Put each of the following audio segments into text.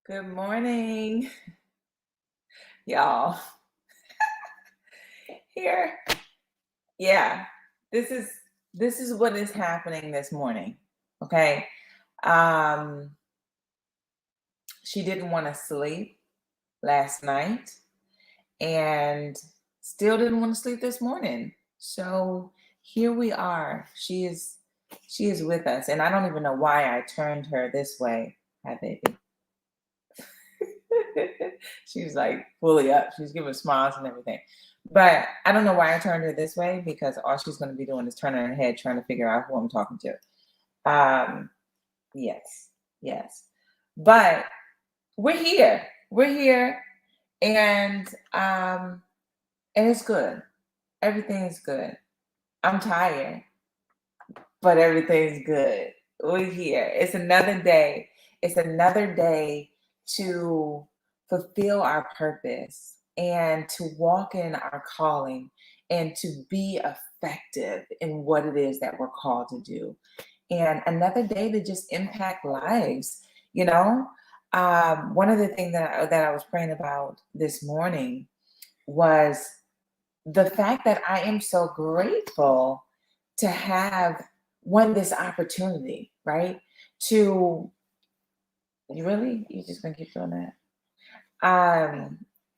Good morning, y'all. Here, yeah. This is this is what is happening this morning. Okay. Um, she didn't want to sleep last night and still didn't want to sleep this morning. So here we are. She is with us, and I don't even know why I turned her this way. Hi, baby. She was like fully up. She was giving smiles and everything. But I don't know why I turned her this way because all she's going to be doing is turning her head trying to figure out who I'm talking to. Yes, yes. But we're here. We're here, and and it's good. Everything is good. I'm tired, but everything's good. We're here. It's another day. It's another day to fulfill our purpose and to walk in our calling and to be effective in what it is that we're called to do. And another day to just impact lives, you know? One of the things that I was praying about this morning was the fact that I am so grateful to have won this opportunity, right? To you just gonna keep doing that.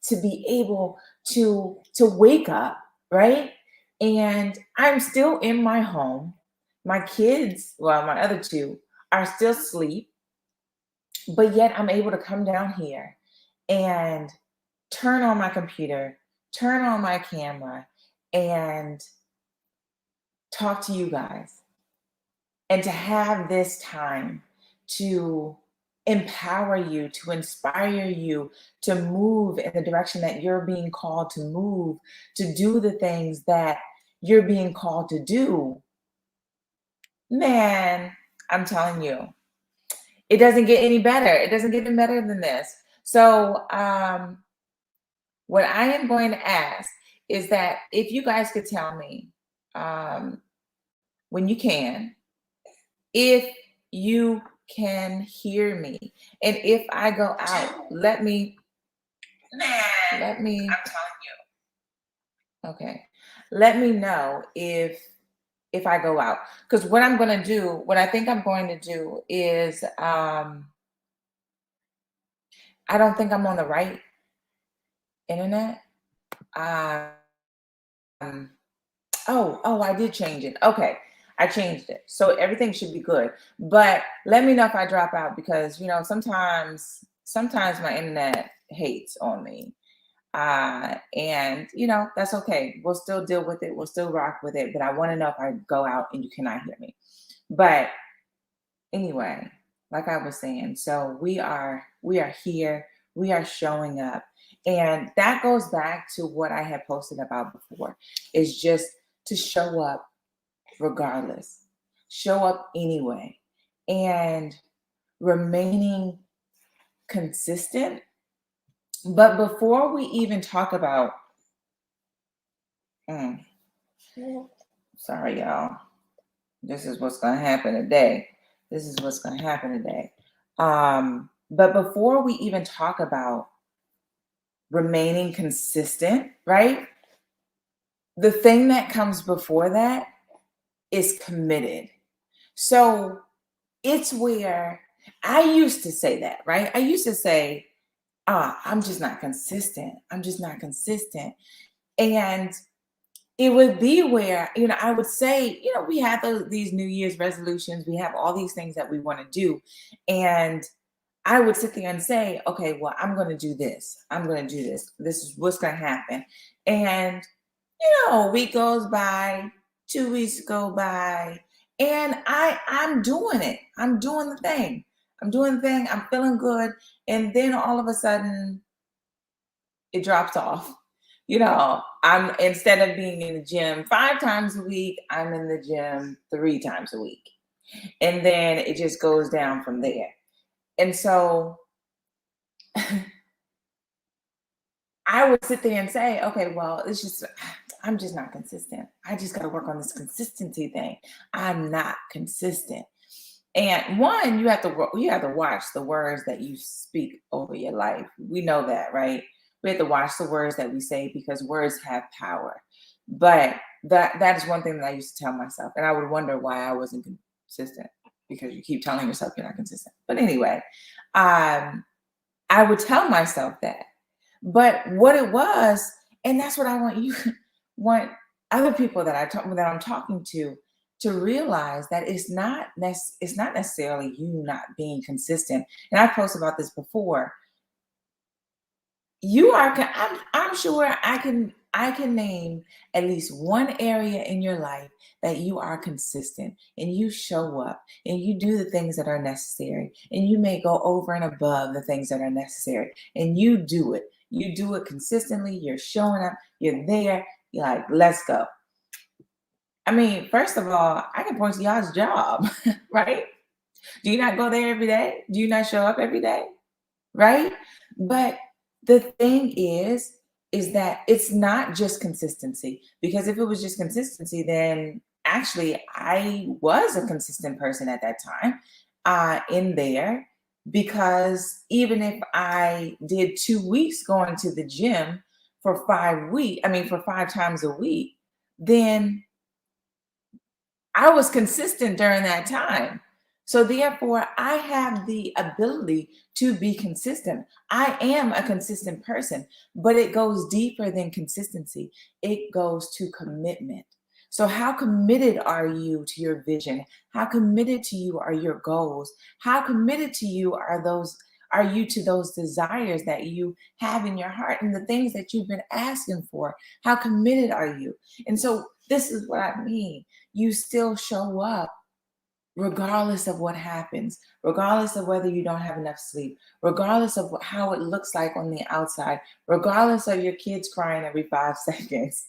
To be able to wake up, right? And I'm still in my home. My kids, well, my other two are still asleep, but yet I'm able to come down here and turn on my computer, turn on my camera, and talk to you guys and to have this time to empower you, to inspire you to move in the direction that you're being called to move, to do the things that you're being called to do, man, I'm telling you, it doesn't get any better. It doesn't get any better than this. So, what I am going to ask is that if you guys could tell me um, when you can, if you can hear me. And if I go out, let me, I'm telling you. Okay. Let me know if I go out. Because what I'm gonna do, what I think I'm going to do is I don't think I'm on the right internet. Um I did change it. Okay. I changed it. So everything should be good. But let me know if I drop out because sometimes my internet hates on me. And that's okay. We'll still deal with it. We'll still rock with it. But I want to know if I go out and you cannot hear me. But anyway, like I was saying, so we are here. We are showing up. And that goes back to what I had posted about before. Is just to show up regardless. Show up anyway. And remaining consistent. But before we even talk about mm, sorry, y'all. This is what's going to happen today. This is what's going to happen today. But before we even talk about remaining consistent, right? The thing that comes before that is committed. So it's where I used to say that, right? I used to say, I'm just not consistent. I'm just not consistent. And it would be where I would say we have these New Year's resolutions, we have all these things that we want to do, and I would sit there and say, okay, well, I'm going to do this, I'm going to do this is what's going to happen. And a week goes by, 2 weeks go by, and I'm doing it, I'm doing the thing, I'm feeling good, and then all of a sudden it drops off. I'm instead of being in the gym 5 times a week, I'm in the gym 3 times a week. And then it just goes down from there. And so I would sit there and say, okay, well, I'm just not consistent. I just got to work on this consistency thing. I'm not consistent. And one, you have to watch the words that you speak over your life. We know that, right? We have to watch the words that we say because words have power. But that is one thing that I used to tell myself, and I would wonder why I wasn't consistent because you keep telling yourself you're not consistent. But anyway, um, I would tell myself that. But what it was, and that's what I want you want other people that I'm talking to realize that it's not necessarily you not being consistent. And I've posted about this before. I'm sure I can name at least one area in your life that you are consistent and you show up and you do the things that are necessary and you may go over and above the things that are necessary and you do it consistently, you're showing up, you're there, you're like, let's go. I mean, first of all, I can point to y'all's job, right? Do you not go there every day? Do you not show up every day? Right? But the thing is that it's not just consistency, because if it was just consistency, then actually I was a consistent person at that time in there, because even if I did 2 weeks going to the gym for 5 weeks, I mean, for 5 times a week, then I was consistent during that time. So therefore, I have the ability to be consistent. I am a consistent person, but it goes deeper than consistency. It goes to commitment. So how committed are you to your vision? How committed to you are your goals? How committed to you are you to those desires that you have in your heart and the things that you've been asking for? How committed are you? And so this is what I mean. You still show up regardless of what happens, regardless of whether you don't have enough sleep, regardless of how it looks like on the outside, regardless of your kids crying every 5 seconds,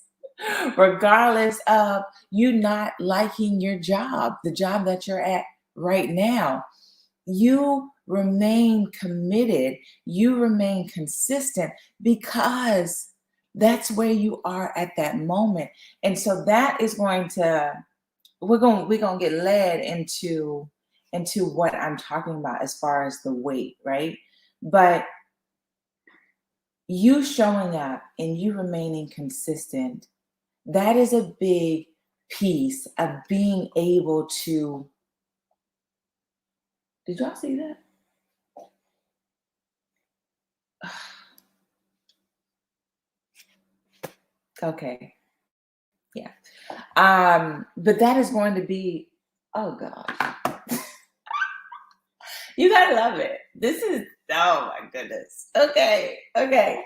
regardless of you not liking your job, the job that you're at right now. You remain committed, you remain consistent because that's where you are at that moment. And so that is going to we're gonna get led into what I'm talking about as far as the weight, right? But you showing up and you remaining consistent, that is a big piece of being able to. Did y'all see that? Okay. Yeah. But that is going to be, oh gosh. You gotta love it. This is, oh my goodness. Okay. Okay.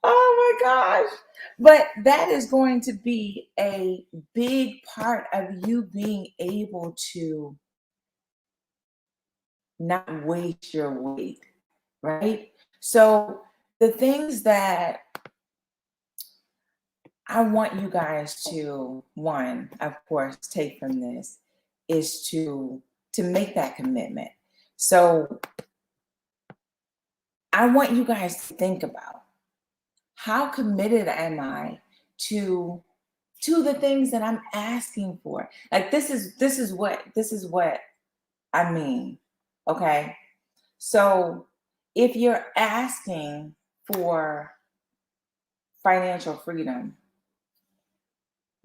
Oh my gosh. But that is going to be a big part of you being able to not waste your weight, right? So the things that I want you guys to, one, of course, take from this is to make that commitment. So I want you guys to think about, how committed am I to the things that I'm asking for? Like this is what I mean. Okay? So if you're asking for financial freedom,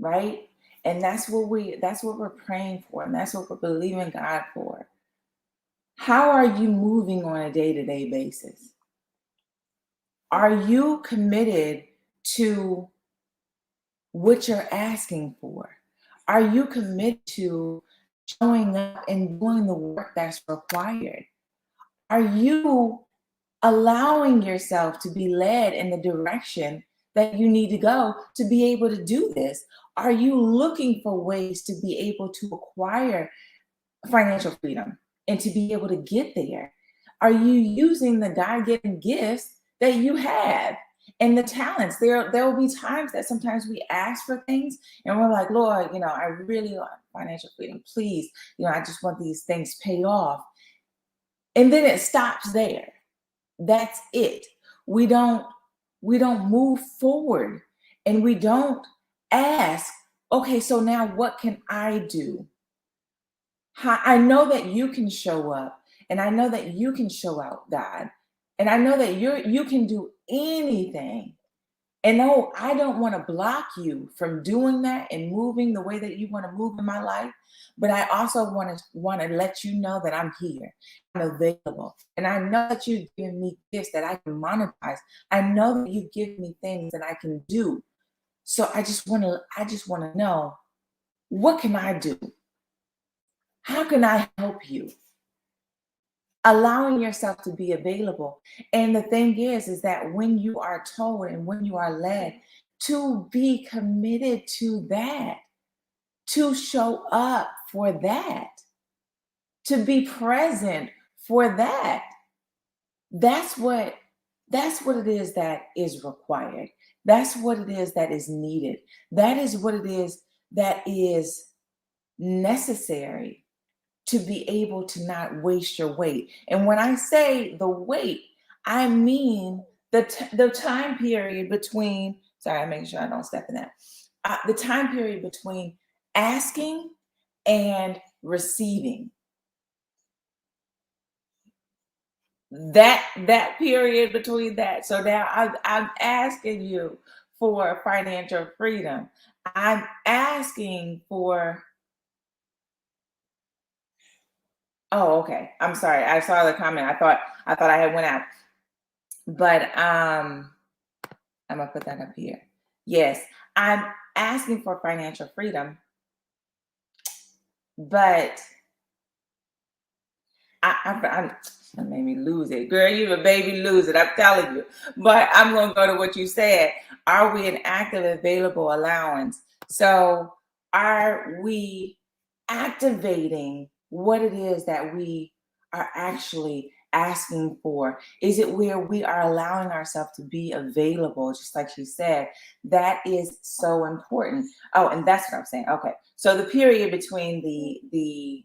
right? And that's what we're praying for, and that's what we're believing God for. How are you moving on a day-to-day basis? Are you committed to what you're asking for? Are you committed to showing up and doing the work that's required? Are you allowing yourself to be led in the direction that you need to go to be able to do this? Are you looking for ways to be able to acquire financial freedom and to be able to get there? Are you using the God-given gifts that you have and the talents? There will be times that sometimes we ask for things and we're like, Lord, I really want financial freedom. Please, I just want these things paid off. And then it stops there. That's it. We don't move forward, and we don't ask, okay, so now what can I do? I know that you can show up, and I know that you can show out, God. And I know that you can do anything. And no, I don't want to block you from doing that and moving the way that you want to move in my life. But I also want to let you know that I'm here. I'm available. And I know that you've given me gifts that I can monetize. I know that you give me things that I can do. So I just want to know, what can I do? How can I help you? Allowing yourself to be available. And the thing is that when you are told and when you are led to be committed to that, to show up for that, to be present for that, that's what it is that is required. That's what it is that is needed. That is what it is that is necessary to be able to not waste your weight. And when I say the weight, I mean the time period between, sorry, I'm making sure I don't step in that. The time period between asking and receiving. That period between that. So now I'm asking you for financial freedom. I'm asking for, oh, okay. I'm sorry. I saw the comment. I thought I had went out. But I'm gonna put that up here. Yes, I'm asking for financial freedom, but that made me lose it. Girl, you a baby lose it. I'm telling you. But I'm gonna go to what you said. Are we an active available allowance? So are we activating what it is that we are actually asking for? Is it where we are allowing ourselves to be available, just like she said? That is so important. Oh, and that's what I'm saying. Okay. So the period between the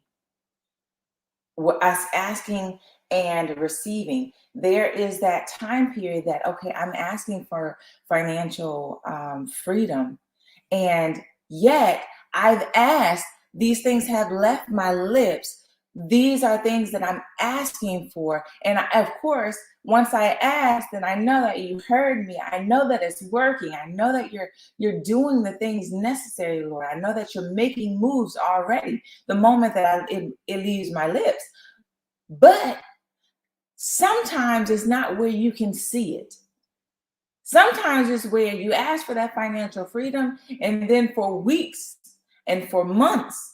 us asking and receiving, there is that time period that, okay, I'm asking for financial freedom, and yet I've asked, these things have left my lips. These are things that I'm asking for. And of course, once I ask, then I know that you heard me. I know that it's working. I know that you're doing the things necessary, Lord. I know that you're making moves already the moment that it leaves my lips. But sometimes it's not where you can see it. Sometimes it's where you ask for that financial freedom, and then for weeks and for months,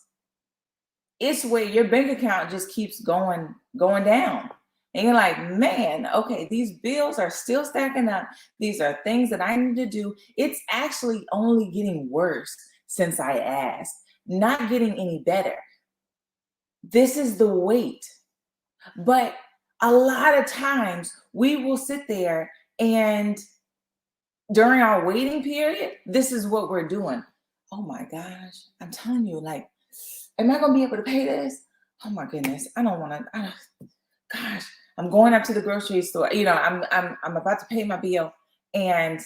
it's where your bank account just keeps going down. And you're like, man, okay, these bills are still stacking up. These are things that I need to do. It's actually only getting worse since I asked, not getting any better. This is the weight. But a lot of times we will sit there, and during our waiting period, this is what we're doing. Oh my gosh, I'm telling you, like, am I going to be able to pay this? Oh my goodness, I don't want to. Gosh, I'm going up to the grocery store. I'm about to pay my bill, and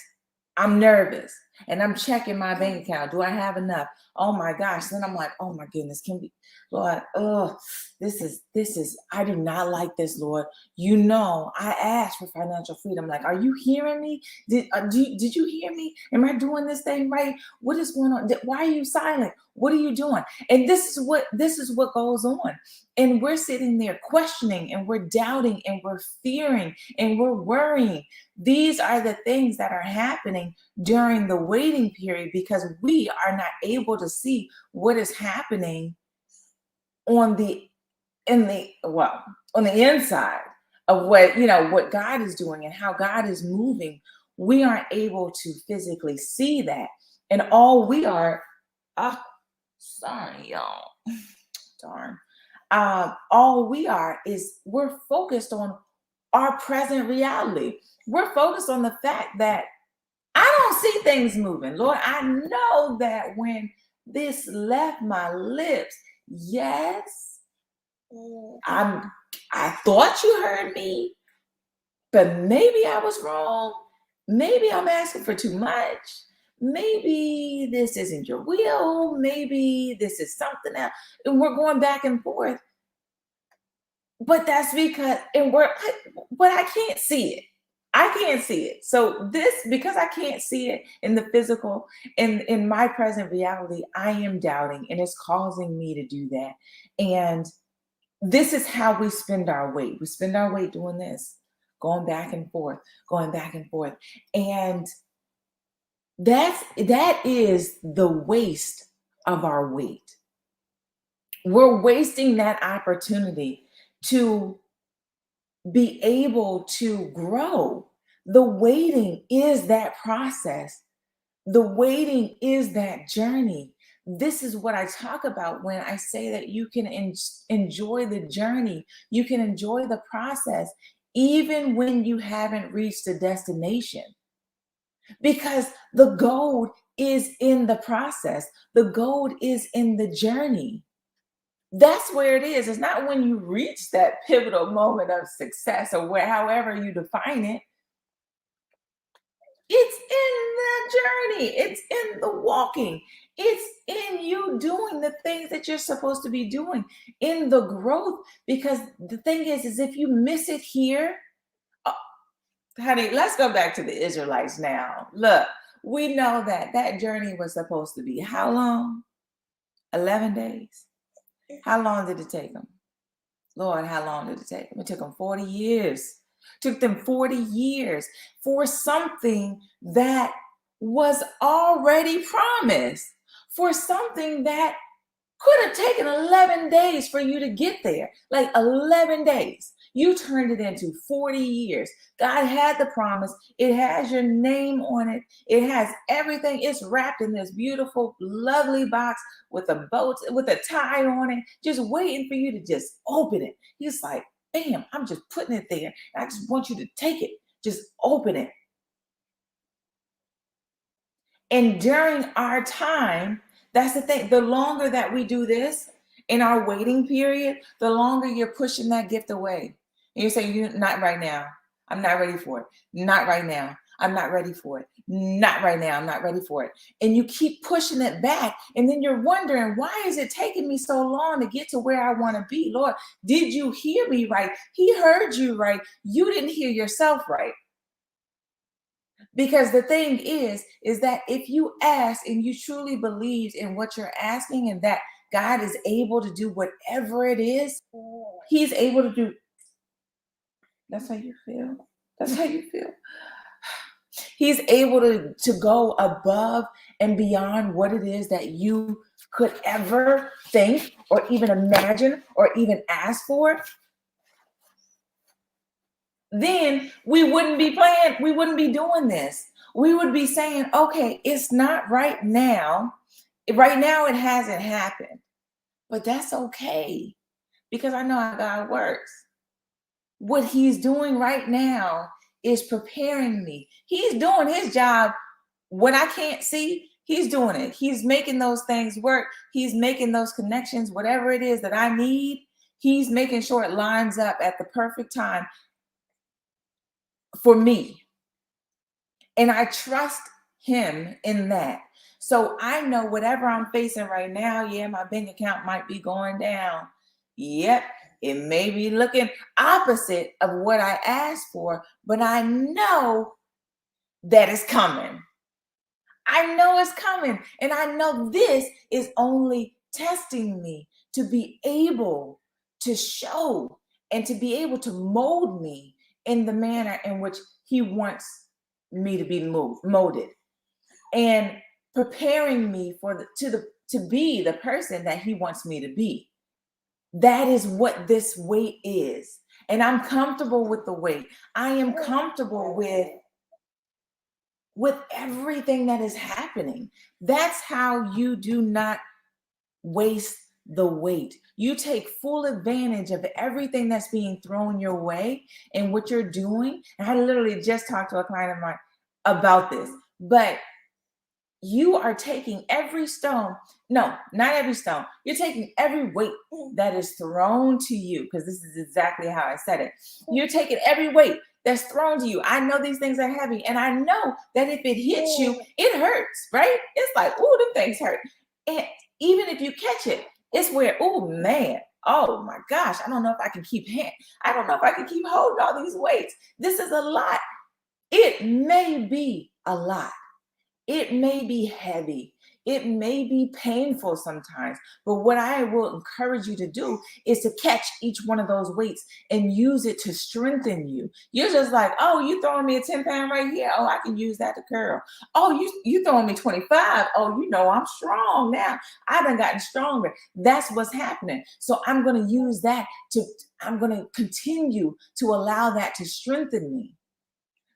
I'm nervous, and I'm checking my bank account. Do I have enough? Oh my gosh. Then I'm like, oh my goodness, can we, Lord, oh, this is, I do not like this, Lord. I asked for financial freedom. Like, are you hearing me? Did you hear me? Am I doing this thing right? What is going on? Why are you silent? What are you doing? And this is what goes on. And we're sitting there questioning, and we're doubting, and we're fearing, and we're worrying. These are the things that are happening during the waiting period, because we are not able to see what is happening on the inside of what God is doing and how God is moving. We aren't able to physically see that. And all we are, sorry, y'all. Darn. All we are is, we're focused on our present reality. We're focused on the fact that I don't see things moving. Lord, I know that when this left my lips, yes, I thought you heard me, but maybe I was wrong. Maybe I'm asking for too much. maybe this isn't your will, maybe this is something else. And we're going back and forth. But that's because, but I can't see it. I can't see it. So this, because I can't see it in the physical, in my present reality, I am doubting, and it's causing me to do that. And this is how we spend our weight. We spend our weight doing this, going back and forth, going back and forth. And that is the waste of our weight. We're wasting that opportunity to be able to grow. The waiting is that process. The waiting is that journey. This is what I talk about when I say that you can enjoy the journey. You can enjoy the process even when you haven't reached the destination. Because the gold is in the process. The gold is in the journey. That's where it is. It's not when you reach that pivotal moment of success, or however you define it. It's in the journey. It's in the walking. It's in you doing the things that you're supposed to be doing, in the growth. Because the thing is if you miss it here, honey, let's go back to the Israelites now. Look, we know that journey was supposed to be how long? 11 days. How long did it take them? Lord, how long did it take them? It took them 40 years. Took them 40 years for something that was already promised, for something that could have taken 11 days for you to get there. Like 11 days. You turned it into 40 years. God had the promise. It has your name on it. It has everything. It's wrapped in this beautiful, lovely box with a bow, with a tie on it, just waiting for you to just open it. He's like, bam, I'm just putting it there. I just want you to take it. Just open it. And during our time, that's the thing. The longer that we do this in our waiting period, the longer you're pushing that gift away. And you're saying, you're not right now. I'm not ready for it. Not right now. I'm not ready for it. Not right now. I'm not ready for it. And you keep pushing it back. And then you're wondering, why is it taking me so long to get to where I want to be? Lord, did you hear me right? He heard you right. You didn't hear yourself right. Because the thing is that if you ask and you truly believe in what you're asking, and that God is able to do whatever it is, He's able to do. That's how you feel. That's how you feel. He's able to go above and beyond what it is that you could ever think or even imagine or even ask for. Then we wouldn't be playing, we wouldn't be doing this. We would be saying, okay, it's not right now. Right now, it hasn't happened, but that's okay, because I know how God works. What He's doing right now is preparing me. He's doing His job. When I can't see, He's doing it. He's making those things work. He's making those connections, whatever it is that I need. He's making sure it lines up at the perfect time for me. And I trust Him in that. So I know whatever I'm facing right now, yeah, my bank account might be going down. Yep, it may be looking opposite of what I asked for, but I know that it's coming. I know it's coming. And I know this is only testing me to be able to show and to be able to mold me in the manner in which He wants me to be molded, and preparing me to be the person that He wants me to be. That is what this weight is. And I'm comfortable with the weight. I am comfortable with everything that is happening. That's how you do not waste the weight. You take full advantage of everything that's being thrown your way and what you're doing. And I literally just talked to a client of mine about this, but you are taking every stone. No, not every stone. You're taking every weight that is thrown to you, because this is exactly how I said it. You're taking every weight that's thrown to you. I know these things are heavy, and I know that if it hits you, it hurts, right? It's like, ooh, them things hurt. And even if you catch it, it's where, oh man, oh my gosh, I don't know if I can I don't know if I can keep holding all these weights. This is a lot. It may be a lot. It may be heavy. It may be painful sometimes, but what I will encourage you to do is to catch each one of those weights and use it to strengthen you. You're just like, oh, you throwing me a 10-pound right here. Oh, I can use that to curl. Oh, you throwing me 25. Oh, I'm strong now. I've done gotten stronger. That's what's happening. So I'm going to use that I'm going to continue to allow that to strengthen me.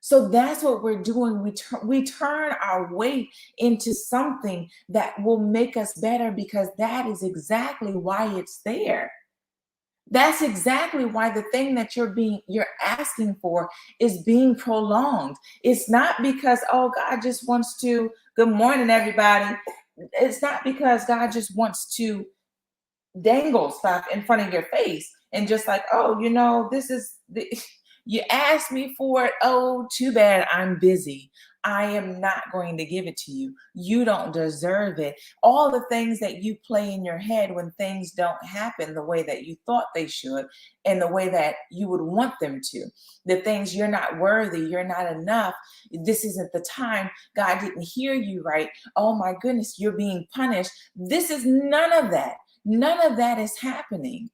So that's what we're doing. We turn our weight into something that will make us better, because that is exactly why it's there. That's exactly why the thing that you're asking for is being prolonged. It's not because, oh, God just wants to, good morning, everybody. It's not because God just wants to dangle stuff in front of your face and just like, oh, this is you asked me for it. Oh, too bad, I'm busy. I am not going to give it to you. You don't deserve it. All the things that you play in your head when things don't happen the way that you thought they should and the way that you would want them to. The things, you're not worthy, you're not enough, this isn't the time, God didn't hear you right, oh my goodness, you're being punished. This is none of that. None of that is happening.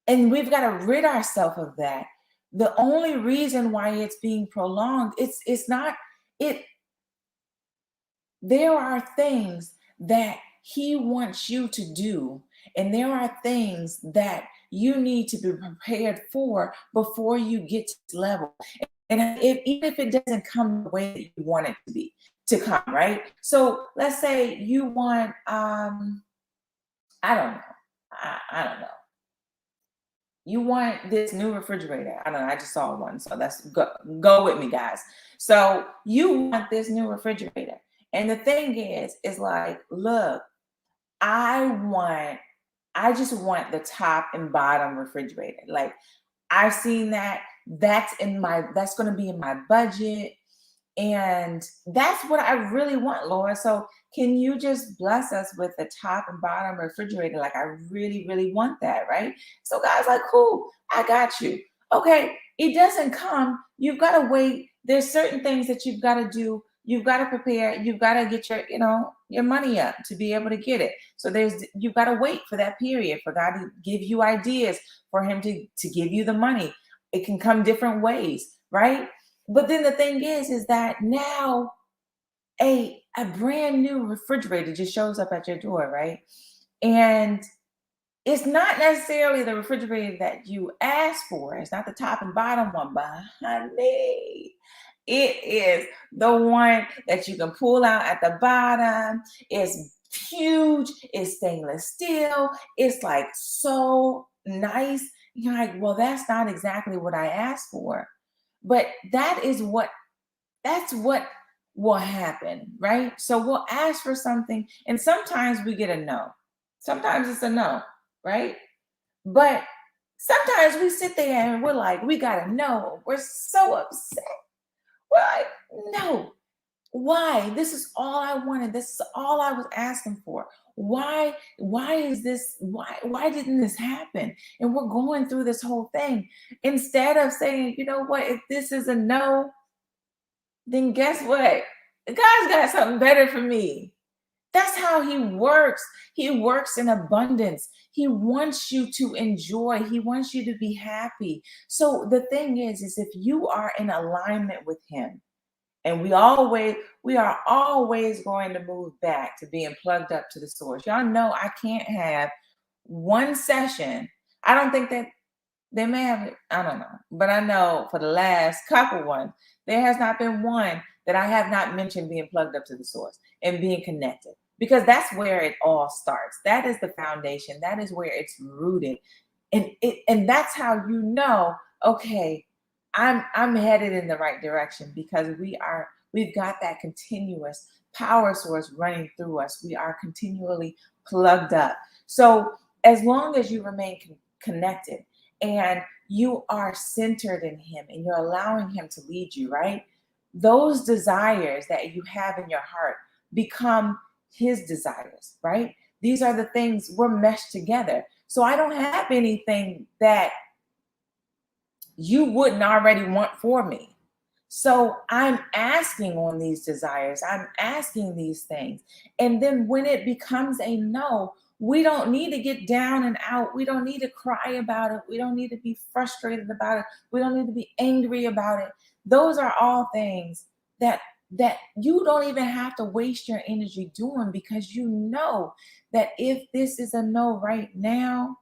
And we've got to rid ourselves of that. The only reason why it's being prolonged, it's not it. There are things that he wants you to do, and there are things that you need to be prepared for before you get to this level. And even if it doesn't come the way that you want it to come, right? So let's say you want I don't know. I don't know. You want this new refrigerator. I don't know. I just saw one. So let's go with me, guys. So you want this new refrigerator. And the thing is like, look, I just want the top and bottom refrigerator. Like, I've seen that. That's going to be in my budget. And that's what I really want, Lord. So can you just bless us with the top and bottom refrigerator? Like, I really, really want that, right? So God's like, cool, I got you. Okay, it doesn't come. You've got to wait. There's certain things that you've got to do. You've got to prepare. You've got to get your money up to be able to get it. So you've got to wait for that period for God to give you ideas, for him to give you the money. It can come different ways, right? But then the thing is that now a brand new refrigerator just shows up at your door, right? And it's not necessarily the refrigerator that you asked for. It's not the top and bottom one, but honey, it is the one that you can pull out at the bottom. It's huge. It's stainless steel. It's like so nice. You're like, well, that's not exactly what I asked for. But that's what will happen, right? So we'll ask for something, and sometimes we get a no. Sometimes it's a no, right? But sometimes we sit there and we're like, we got a no. We're so upset. We're like, no. Why? This is all I wanted. This is all I was asking for. Why is this? Why didn't this happen? And we're going through this whole thing. Instead of saying, you know what, if this is a no, then guess what? God's got something better for me. That's how he works. He works in abundance. He wants you to enjoy. He wants you to be happy. So the thing is if you are in alignment with him, and we are always going to move back to being plugged up to the source. Y'all know I can't have one session. I don't think that they may have, I don't know, but I know for the last couple ones, there has not been one that I have not mentioned being plugged up to the source and being connected, because that's where it all starts. That is the foundation. That is where it's rooted. And that's how you know, okay, I'm headed in the right direction, because we've got that continuous power source running through us. We are continually plugged up. So as long as you remain connected, and you are centered in him and you're allowing him to lead you, right? Those desires that you have in your heart become his desires, right? These are the things we're meshed together. So I don't have anything that you wouldn't already want for me. So I'm asking on these desires, I'm asking these things. And then when it becomes a no, we don't need to get down and out. We don't need to cry about it. We don't need to be frustrated about it. We don't need to be angry about it. Those are all things that you don't even have to waste your energy doing, because you know that if this is a no right now,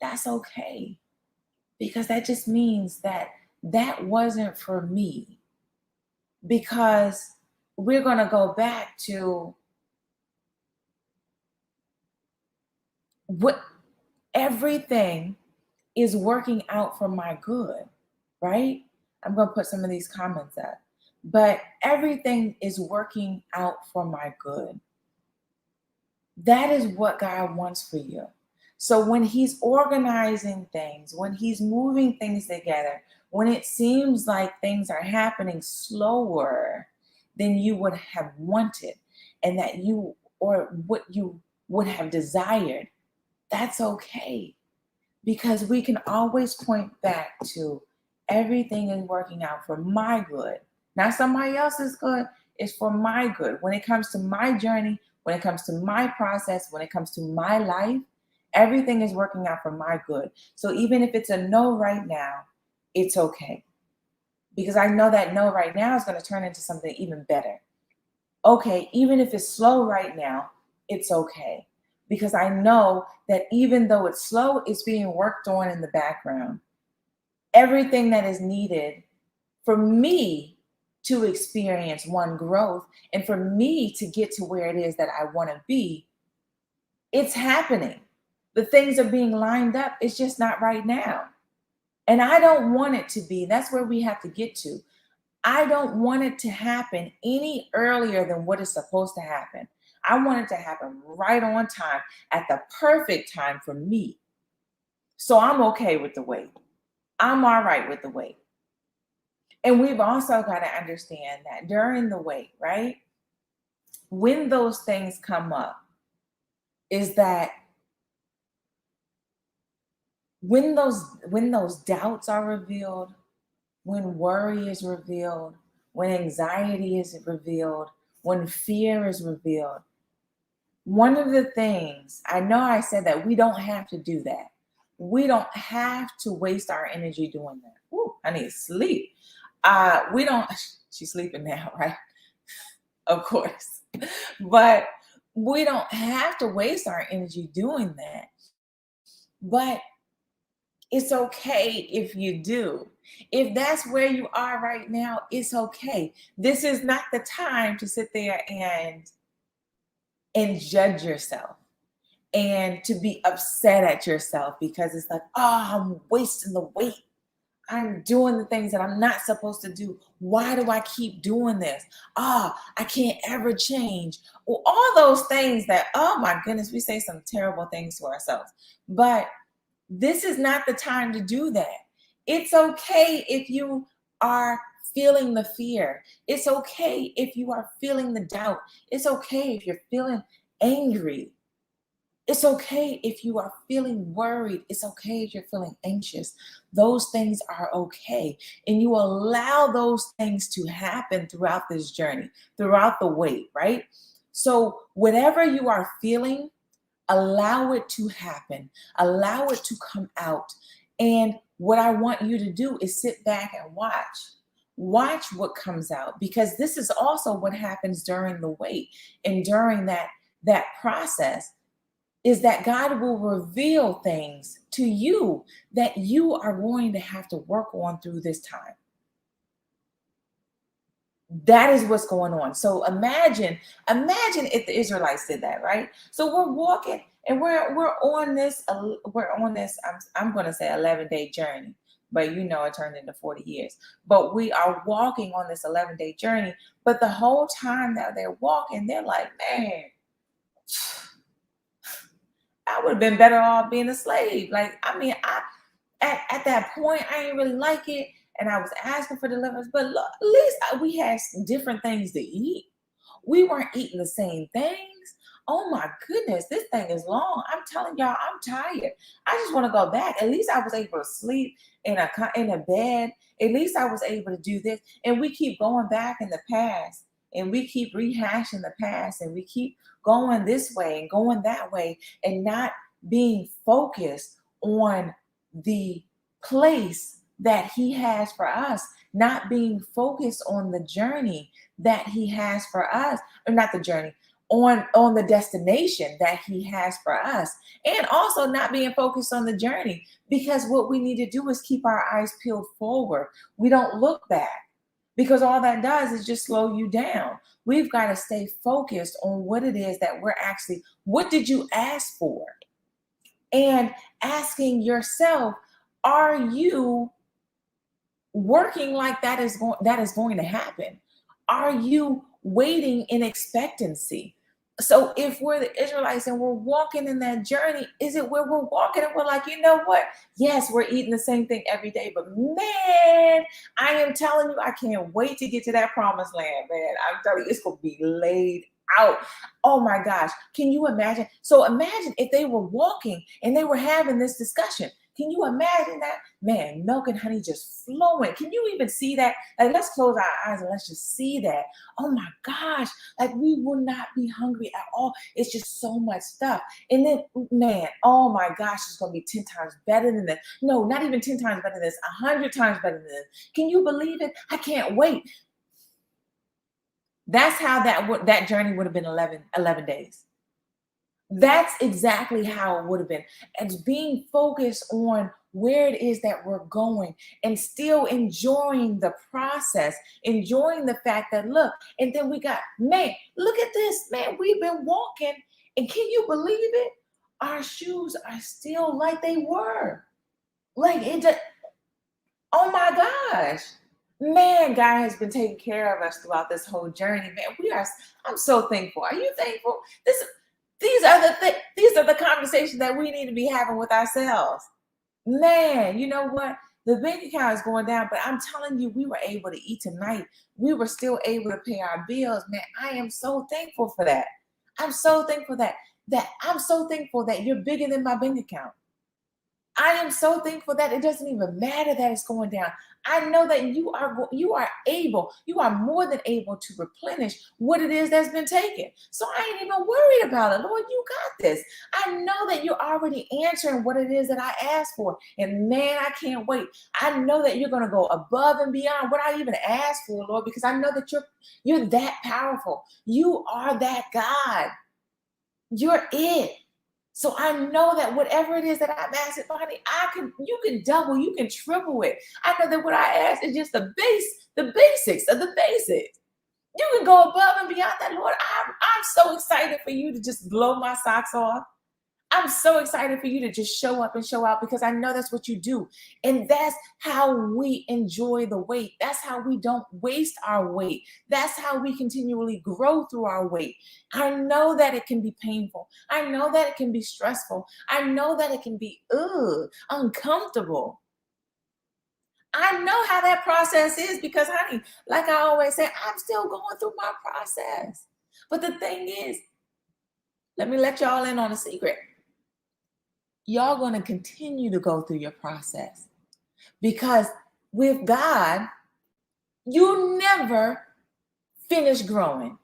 that's okay, because that just means that that wasn't for me. Because we're going to go back to what everything is working out for my good, right? I'm going to put some of these comments up, but everything is working out for my good. That is what God wants for you. So when he's organizing things, when he's moving things together, when it seems like things are happening slower than you would have wanted, and that you, or what you would have desired, that's okay. Because we can always point back to everything is working out for my good. Not somebody else's good, it's for my good. When it comes to my journey, when it comes to my process, when it comes to my life, everything is working out for my good. So even if it's a no right now, it's okay. Because I know that no right now is going to turn into something even better. Okay, even if it's slow right now, it's okay. Because I know that even though it's slow, it's being worked on in the background. Everything that is needed for me to experience one growth, and for me to get to where it is that I want to be, it's happening. The things are being lined up. It's just not right now. And I don't want it to be. That's where we have to get to. I don't want it to happen any earlier than what is supposed to happen. I want it to happen right on time, at the perfect time for me. So I'm okay with the wait. I'm all right with the wait. And we've also got to understand that during the wait, right? When those things come up, is that when those doubts are revealed, when worry is revealed, when anxiety is revealed, when fear is revealed, one of the things, I know I said that we don't have to do that. We don't have to waste our energy doing that. Ooh, I need sleep. We don't, she's sleeping now, right? Of course. But we don't have to waste our energy doing that. But it's okay if you do. If that's where you are right now, it's okay. This is not the time to sit there and judge yourself, and to be upset at yourself because it's like, oh, I'm wasting the weight. I'm doing the things that I'm not supposed to do. Why do I keep doing this? Oh, I can't ever change. Well, all those things that, oh my goodness, we say some terrible things to ourselves. But this is not the time to do that. It's okay if you are feeling the fear. It's okay if you are feeling the doubt. It's okay if you're feeling angry. It's okay if you are feeling worried. It's okay if you're feeling anxious. Those things are okay. And you allow those things to happen throughout this journey, throughout the wait, right? So, whatever you are feeling, allow it to happen, allow it to come out. And what I want you to do is sit back and watch what comes out, because this is also what happens during the wait and during that process, is that God will reveal things to you that you are going to have to work on through this time. That is what's going on. So imagine if the Israelites did that, right? So we're walking and we're on this I'm going to say 11-day journey, but you know it turned into 40 years. But we are walking on this 11-day journey, but the whole time that they're walking, they're like, man, I would have been better off being a slave. Like, I mean, at that point, I didn't really like it, and I was asking for deliverance. But look, at least we had different things to eat. We weren't eating the same things. Oh my goodness, this thing is long. I'm telling y'all, I'm tired. I just want to go back. At least I was able to sleep in a bed. At least I was able to do this. And we keep going back in the past, and we keep rehashing the past, and we keep going this way and going that way, and not being focused on the place that He has for us, not being focused on the journey that He has for us, or not the journey, on the destination that He has for us, and also not being focused on the journey, because what we need to do is keep our eyes peeled forward. We don't look back, because all that does is just slow you down. We've got to stay focused on what it is that we're actually, what did you ask for? And asking yourself, are you working like that is going to happen? Are you waiting in expectancy? So if we're the Israelites and we're walking in that journey, is it where we're walking and we're like, you know what? Yes, we're eating the same thing every day, but man, I am telling you, I can't wait to get to that promised land, man. I'm telling you, it's going to be laid out. Oh my gosh. Can you imagine? So imagine if they were walking and they were having this discussion. Can you imagine that? Man, milk and honey just flowing. Can you even see that? Like, let's close our eyes and let's just see that. Oh my gosh. Like, we will not be hungry at all. It's just so much stuff. And then, man, oh my gosh, it's going to be 10 times better than this. No, not even 10 times better than this, 100 times better than this. Can you believe it? I can't wait. That's how that journey would have been 11 days. That's exactly how it would have been. And being focused on where it is that we're going, and still enjoying the process, enjoying the fact that, look, and then we got, man, look at this, man, we've been walking, and can you believe it? Our shoes are still like they were. Like it just, oh my gosh. Man, God has been taking care of us throughout this whole journey, man. I'm so thankful. Are you thankful? These are the conversations that we need to be having with ourselves. Man, you know what? The bank account is going down, but I'm telling you, we were able to eat tonight. We were still able to pay our bills. Man, I am so thankful for that. I'm so thankful that you're bigger than my bank account. I am so thankful that it doesn't even matter that it's going down. I know that you are more than able to replenish what it is that's been taken. So I ain't even worried about it. Lord, you got this. I know that you're already answering what it is that I asked for. And man, I can't wait. I know that you're going to go above and beyond what I even asked for, Lord, because I know that you're that powerful. You are that God. You're it. So I know that whatever it is that I'm asking, honey, you can double, you can triple it. I know that what I ask is just the basics of the basics. You can go above and beyond that, Lord. I'm so excited for you to just blow my socks off. I'm so excited for you to just show up and show out, because I know that's what you do. And that's how we enjoy the wait. That's how we don't waste our wait. That's how we continually grow through our wait. I know that it can be painful. I know that it can be stressful. I know that it can be uncomfortable. I know how that process is, because, honey, like I always say, I'm still going through my process. But the thing is, let me let y'all in on a secret. Y'all going to continue to go through your process, because with God, you never finish growing.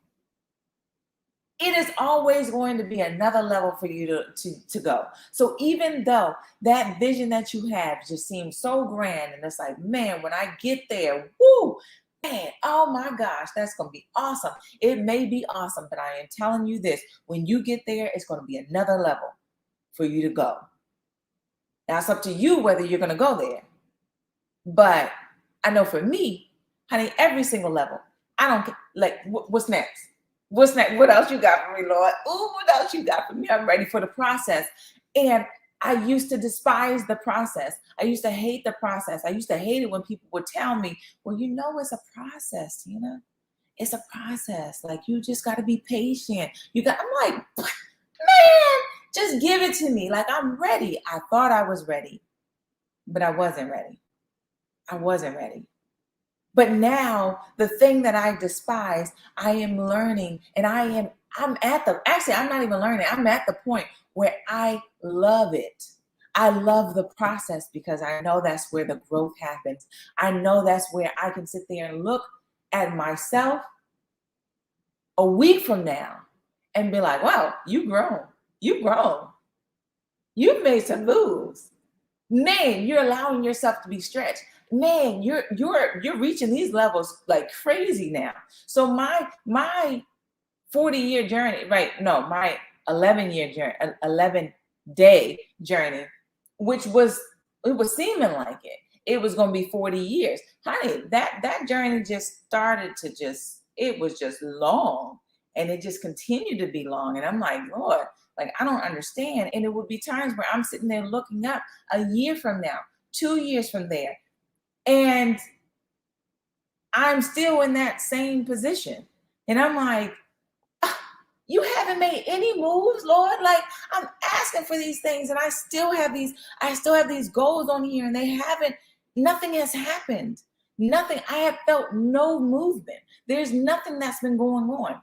It is always going to be another level for you to go. So even though that vision that you have just seems so grand, and it's like, man, when I get there, woo, man, oh my gosh, that's going to be awesome. It may be awesome, but I am telling you this, when you get there, it's going to be another level for you to go. Now it's up to you whether you're going to go there. But I know for me, honey, every single level, I don't like what's next. What's next? What else you got for me, Lord? Ooh, what else you got for me? I'm ready for the process. And I used to despise the process. I used to hate the process. I used to hate it when people would tell me, well, you know, it's a process, Tina. It's a process. Like, you just got to be patient. I'm like, man, just give it to me. Like, I'm ready. I thought I was ready. but I wasn't ready. I wasn't ready. But now the thing that I despise, I am learning, and I'm at the, actually, I'm not even learning. I'm at the point where I love it. I love the process because I know that's where the growth happens. I know that's where I can sit there and look at myself a week from now and be like, wow, you've grown. You've grown. You've made some moves. Man, you're allowing yourself to be stretched. Man, you're reaching these levels like crazy now. So my 40-year journey, right? No, my 11-year journey, 11-day journey, which was, it was seeming like it was going to be 40 years. Honey, that journey just started to just, it was just long, and it just continued to be long. And I'm like, Lord, like, I don't understand. And it would be times where I'm sitting there looking up a year from now, 2 years from there, and I'm still in that same position. And I'm like, you haven't made any moves, Lord. Like, I'm asking for these things, and I still have these goals on here, and they haven't, nothing has happened. Nothing. I have felt no movement. There's nothing that's been going on.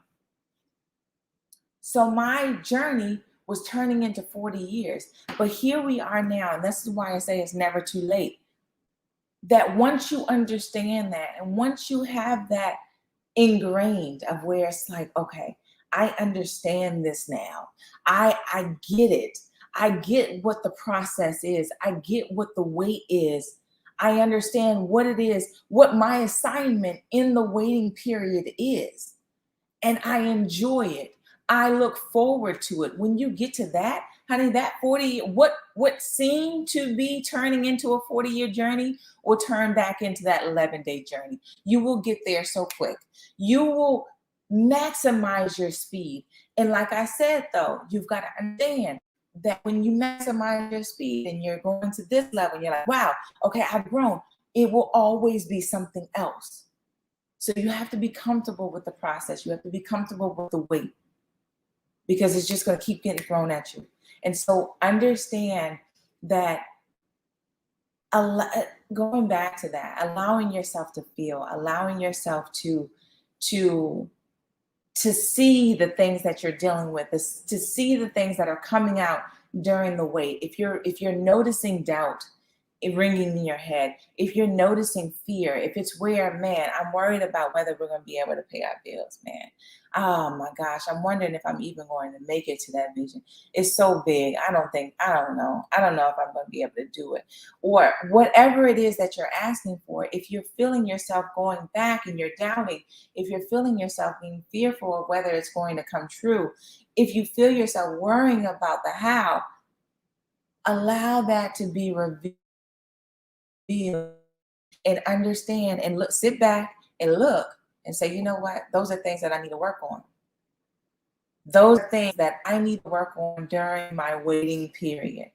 So my journey was turning into 40 years. But here we are now, and this is why I say it's never too late. That once you understand that, and once you have that ingrained of where it's like, okay, I understand this now. I get it. I get what the process is. I get what the wait is. I understand what it is, what my assignment in the waiting period is. And I enjoy it. I look forward to it. When you get to that, honey, that 40, what seemed to be turning into a 40-year journey will turn back into that 11-day journey. You will get there so quick. You will maximize your speed. And like I said, though, you've got to understand that when you maximize your speed and you're going to this level, you're like, wow, okay, I've grown. It will always be something else. So you have to be comfortable with the process. You have to be comfortable with the wait, because it's just going to keep getting thrown at you. And so understand that, going back to that, allowing yourself to feel, allowing yourself to see the things that you're dealing with, to see the things that are coming out during the wait. If you're noticing doubt ringing in your head, if you're noticing fear, if it's where, man, I'm worried about whether we're going to be able to pay our bills, man. Oh my gosh, I'm wondering if I'm even going to make it to that vision. It's so big. I don't know. I don't know if I'm going to be able to do it. Or whatever it is that you're asking for, if you're feeling yourself going back and you're doubting, if you're feeling yourself being fearful of whether it's going to come true, if you feel yourself worrying about the how, allow that to be revealed and understand, and look, sit back and look and say, you know what? Those are things that I need to work on. Those are things that I need to work on during my waiting period.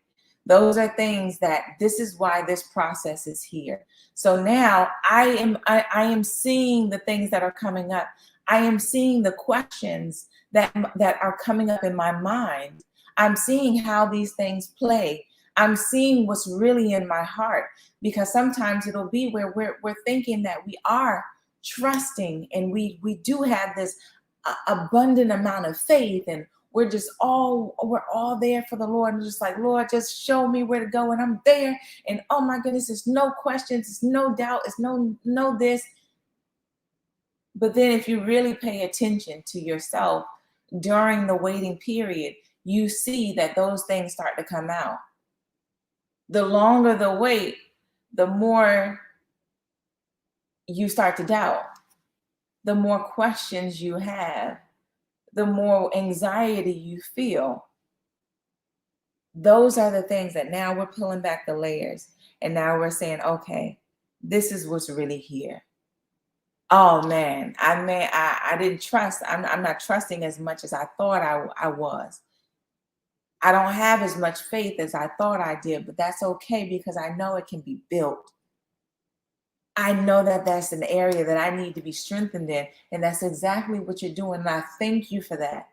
Those are things that, this is why this process is here. So now I am seeing the things that are coming up. I am seeing the questions that are coming up in my mind. I'm seeing how these things play. I'm seeing what's really in my heart, because sometimes it'll be where we're thinking that we are trusting, and we do have this abundant amount of faith, and we're all there for the Lord, and just like, Lord, just show me where to go, and I'm there, and oh my goodness, it's no questions, it's no doubt, it's no this. But then if you really pay attention to yourself during the waiting period, you see that those things start to come out. The longer the wait, the more you start to doubt, the more questions you have, the more anxiety you feel. Those are the things that now we're pulling back the layers, and now we're saying, okay, this is what's really here. Oh man, I didn't trust. I'm not trusting as much as I thought I was. I don't have as much faith as I thought I did, but that's okay, because I know it can be built. I know that that's an area that I need to be strengthened in. And that's exactly what you're doing. And I thank you for that,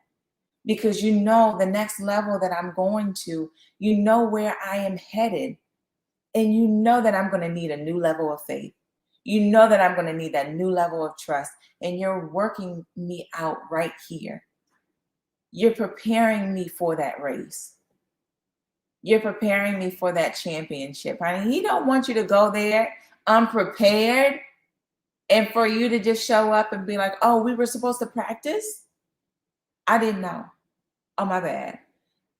because you know the next level that I'm going to, you know where I am headed. And you know that I'm going to need a new level of faith. You know that I'm going to need that new level of trust. And you're working me out right here. You're preparing me for that race. You're preparing me for that championship. Honey, he don't want you to go there unprepared and for you to just show up and be like, oh, we were supposed to practice? I didn't know. Oh, my bad.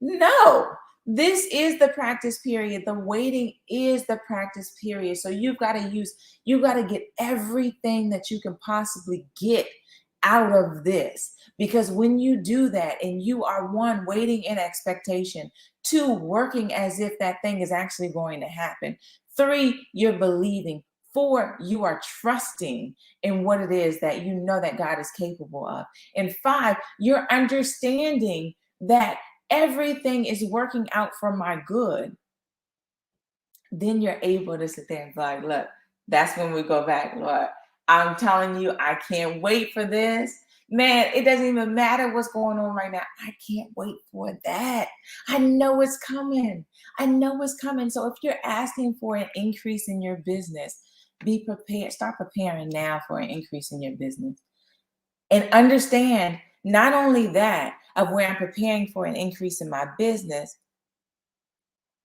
No, this is the practice period. The waiting is the practice period. So you got to get everything that you can possibly get out of this. Because when you do that and you are one, waiting in expectation, two, working as if that thing is actually going to happen, three, you're believing, four, you are trusting in what it is that you know that God is capable of, and five, you're understanding that everything is working out for my good, then you're able to sit there and be like, look, that's when we go back, Lord, I'm telling you, I can't wait for this. Man, it doesn't even matter what's going on right now. I can't wait for that. I know it's coming. I know it's coming. So if you're asking for an increase in your business, be prepared. Start preparing now for an increase in your business. And understand not only that, of where I'm preparing for an increase in my business,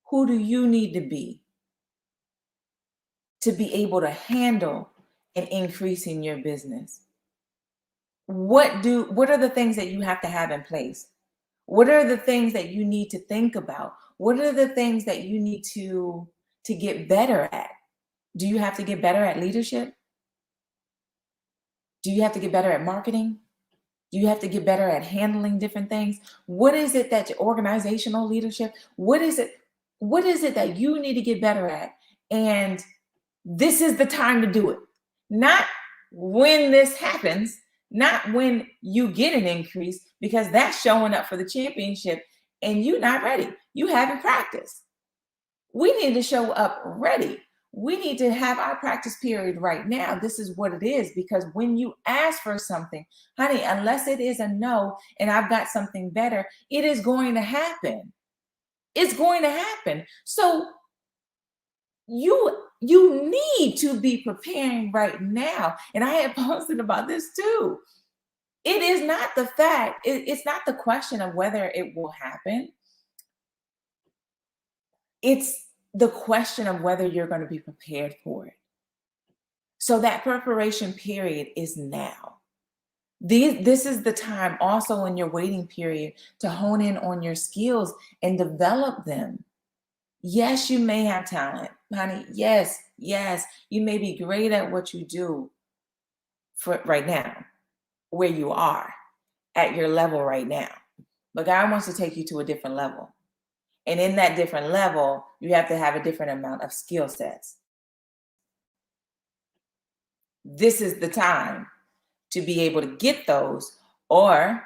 who do you need to be able to handle an increase in your business? What are the things that you have to have in place? What are the things that you need to think about? What are the things that you need to get better at? Do you have to get better at leadership? Do you have to get better at marketing? Do you have to get better at handling different things? What is it that your organizational leadership, what is it that you need to get better at? And this is the time to do it. Not when this happens, not when you get an increase, because that's showing up for the championship and you're not ready. You haven't practiced. We need to show up ready. We need to have our practice period right now. This is what it is, because when you ask for something, honey, unless it is a no and I've got something better, it is going to happen. It's going to happen. So you need to be preparing right now. And I had posted about this too. It is not the fact, it's not the question of whether it will happen. It's the question of whether you're going to be prepared for it. So that preparation period is now. This is the time also in your waiting period to hone in on your skills and develop them. Yes, you may have talent, honey. Yes, you may be great at what you do for right now, where you are at your level right now. But God wants to take you to a different level. And in that different level, you have to have a different amount of skill sets. This is the time to be able to get those, or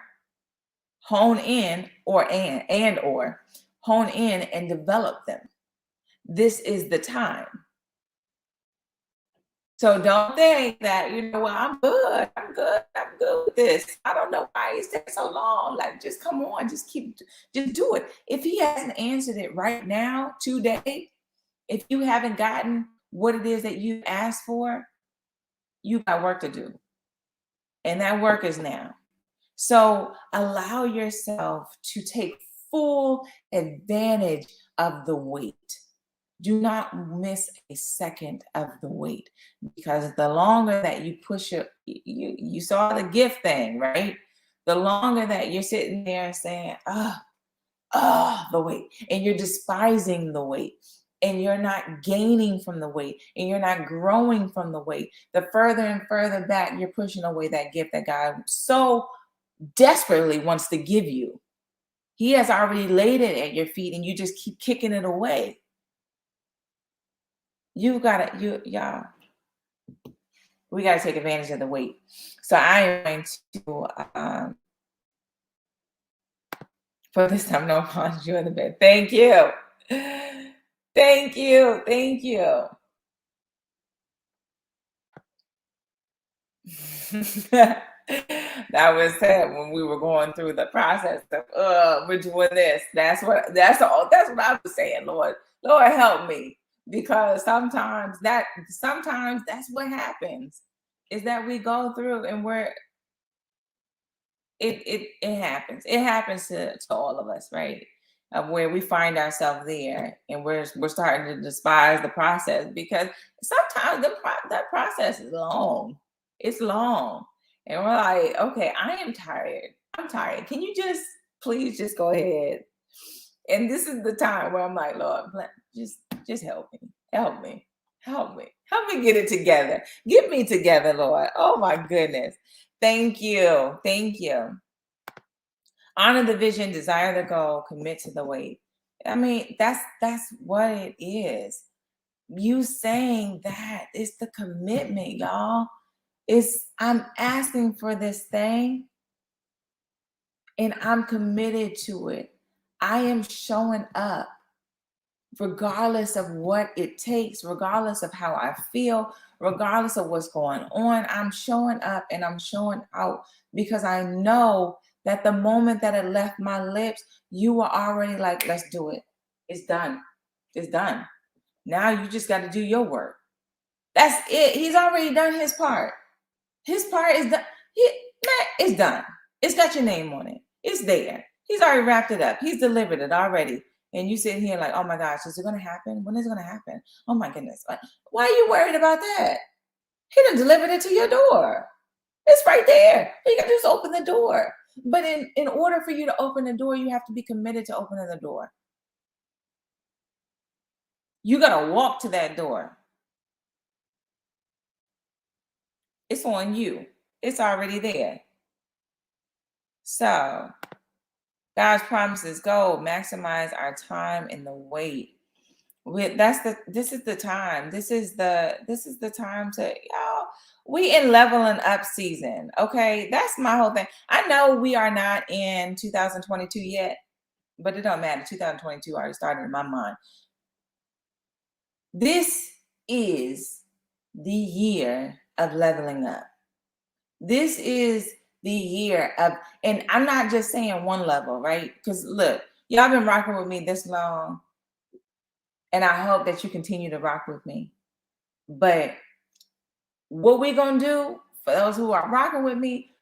hone in, or hone in and develop them. This is the time. So don't think that, well, I'm good with this. I don't know why it's taking so long. Like, just come on, just do it. If he hasn't answered it right now, today, if you haven't gotten what it is that you asked for, you got work to do. And that work is now. So allow yourself to take full advantage of the wait. Do not miss a second of the wait, because the longer that you push it, you saw the gift thing, right? The longer that you're sitting there saying, the wait, and you're despising the wait, and you're not gaining from the wait, and you're not growing from the wait, the further and further back you're pushing away that gift that God so desperately wants to give you. He has already laid it at your feet, and you just keep kicking it away. Y'all, we got to take advantage of the wait. So I am going to, for this time, no apology, you're in the bed. Thank you. Thank you. That was it when we were going through the process of we're doing this. That's what I was saying, Lord help me. because sometimes that's what happens, is that we go through and it happens. It happens to all of us, right? Where we find ourselves there, and we're starting to despise the process, because sometimes that process is long. It's long, and we're like, okay, I am tired. I'm tired. Can you just please just go ahead? And this is the time where I'm like, Lord, just help me, help me, help me get it together. Get me together, Lord. Oh my goodness. Thank you. Thank you. Honor the vision, desire the goal, commit to the wait. I mean, that's what it is. You saying that is the commitment, y'all. It's I'm asking for this thing and I'm committed to it. I am showing up regardless of what it takes, regardless of how I feel, regardless of what's going on. I'm showing up and I'm showing out, because I know that the moment that it left my lips, you were already like, let's do it. It's done. It's done. Now you just got to do your work. That's it. He's already done his part. His part is done. It's done. It's got your name on it. It's there. He's already wrapped it up. He's delivered it already. And you sit here like, oh my gosh, is it going to happen? When is it going to happen? Oh my goodness. Why are you worried about that? He done delivered it to your door. It's right there. You can just open the door. But in order for you to open the door, you have to be committed to opening the door. You got to walk to that door. It's on you. It's already there. So God's promises go maximize our time in the wait. This is the time. This is the time to, y'all. We in leveling up season. Okay. That's my whole thing. I know we are not in 2022 yet, but it don't matter. 2022 already started in my mind. This is the year of leveling up. This is the year of, and I'm not just saying one level, right? Because look, y'all been rocking with me this long, and I hope that you continue to rock with me. But what we're going to do, for those who are rocking with me,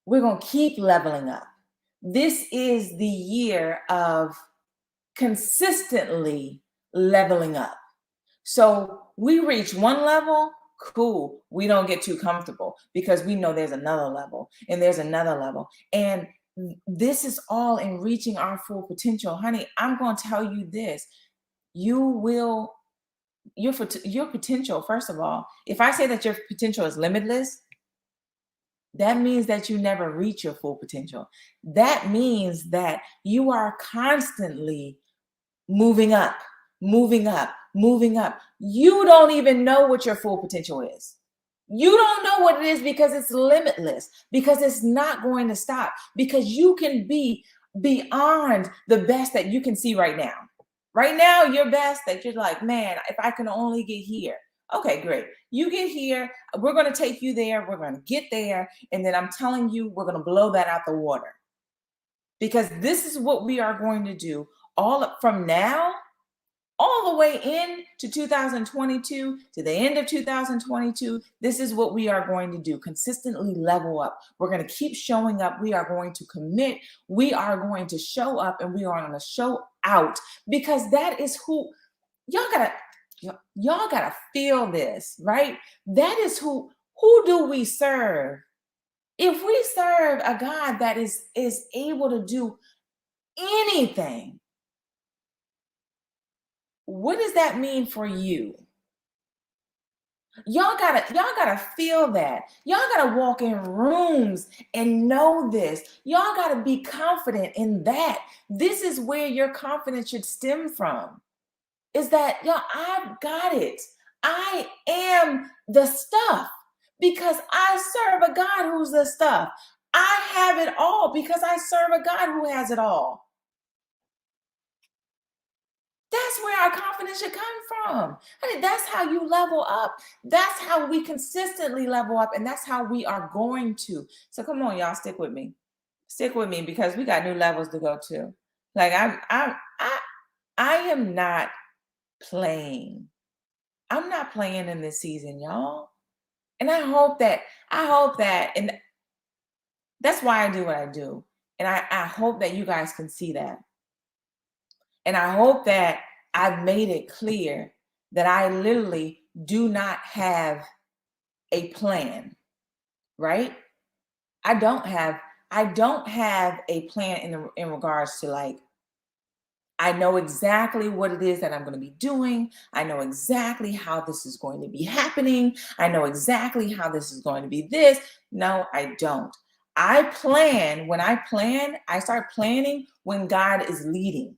we're going to keep leveling up. This is the year of consistently leveling up. So we reach one level, cool. We don't get too comfortable, because we know there's another level and there's another level. And this is all in reaching our full potential. Honey, I'm going to tell you this. Your potential, first of all, if I say that your potential is limitless, that means that you never reach your full potential. That means that you are constantly moving up, moving up, moving up. You don't even know what your full potential is. You don't know what it is, because it's limitless, because it's not going to stop, because you can be beyond the best that you can see right now. Right now, your best that you're like, man, if I can only get here. Okay, great. You get here. We're going to take you there. We're going to get there. And then I'm telling you, we're going to blow that out the water. Because this is what we are going to do all up from now, all the way into 2022, to the end of 2022. This is what we are going to do. Consistently level up. We're going to keep showing up. We are going to commit. We are going to show up, and we are going to show out, because that is who y'all gotta feel this, right? That is who do we serve? If we serve a God that is able to do anything, what does that mean for you? Y'all gotta feel that. Y'all gotta walk in rooms and know this. Y'all gotta be confident in that. This is where your confidence should stem from. Is that, y'all, I've got it. I am the stuff, because I serve a God who's the stuff. I have it all because I serve a God who has it all. That's where our confidence should come from. I mean, that's how you level up. That's how we consistently level up, and that's how we are going to. So come on, y'all, stick with me. Stick with me, because we got new levels to go to. Like I am not playing. I'm not playing in this season, y'all. And I hope that, and that's why I do what I do. And I hope that you guys can see that. And I hope that I've made it clear that I literally do not have a plan, right? I don't have a plan in regards to, like, I know exactly what it is that I'm going to be doing. I know exactly how this is going to be happening. I know exactly how this is going to be this. No, I don't. I start planning when God is leading.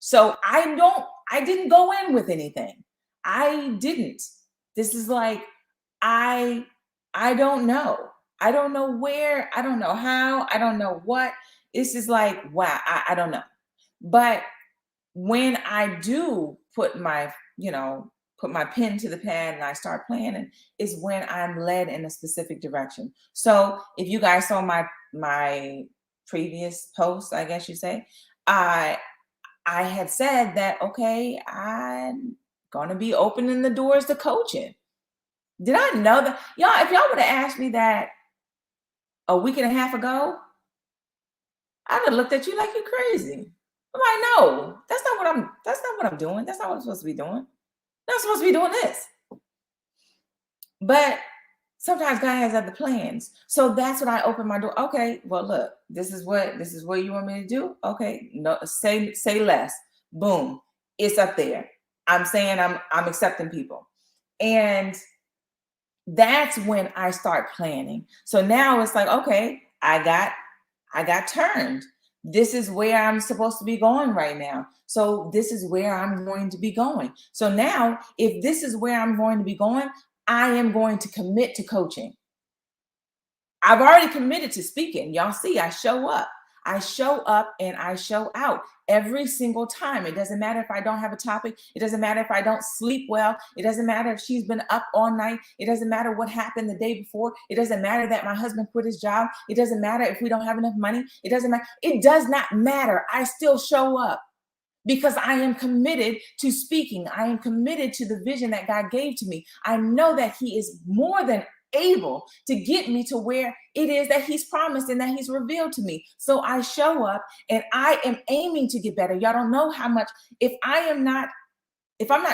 So I didn't go in with anything. I didn't. This is like, I I don't know. I don't know where, I don't know how, I don't know what. It's just like, wow, I don't know. But when I do put my pen to the pad and I start planning, is when I'm led in a specific direction. So if you guys saw my previous post, I guess you say, I had said that, okay, I'm gonna be opening the doors to coaching. Did I know that? Y'all, if y'all would have asked me that a week and a half ago, I'd have looked at you like you're crazy. I'm like, no, that's not what I'm doing. That's not what I'm supposed to be doing. I'm not supposed to be doing this. But sometimes God has other plans. So that's when I open my door. Okay, well, look, this is what you want me to do. Okay, no, say less. Boom. It's up there. I'm saying I'm accepting people. And that's when I start planning. So now it's like, okay, I got turned. This is where I'm supposed to be going right now. So this is where I'm going to be going. So now, if this is where I'm going to be going, I am going to commit to coaching. I've already committed to speaking. Y'all see, I show up. I show up and I show out every single time. It doesn't matter if I don't have a topic. It doesn't matter if I don't sleep well. It doesn't matter if she's been up all night. It doesn't matter what happened the day before. It doesn't matter that my husband quit his job. It doesn't matter if we don't have enough money. It doesn't matter. It does not matter. I still show up because I am committed to speaking. I am committed to the vision that God gave to me. I know that He is more than able to get me to where it is that He's promised and that He's revealed to me. So I show up and I am aiming to get better. Y'all don't know how much, if I'm not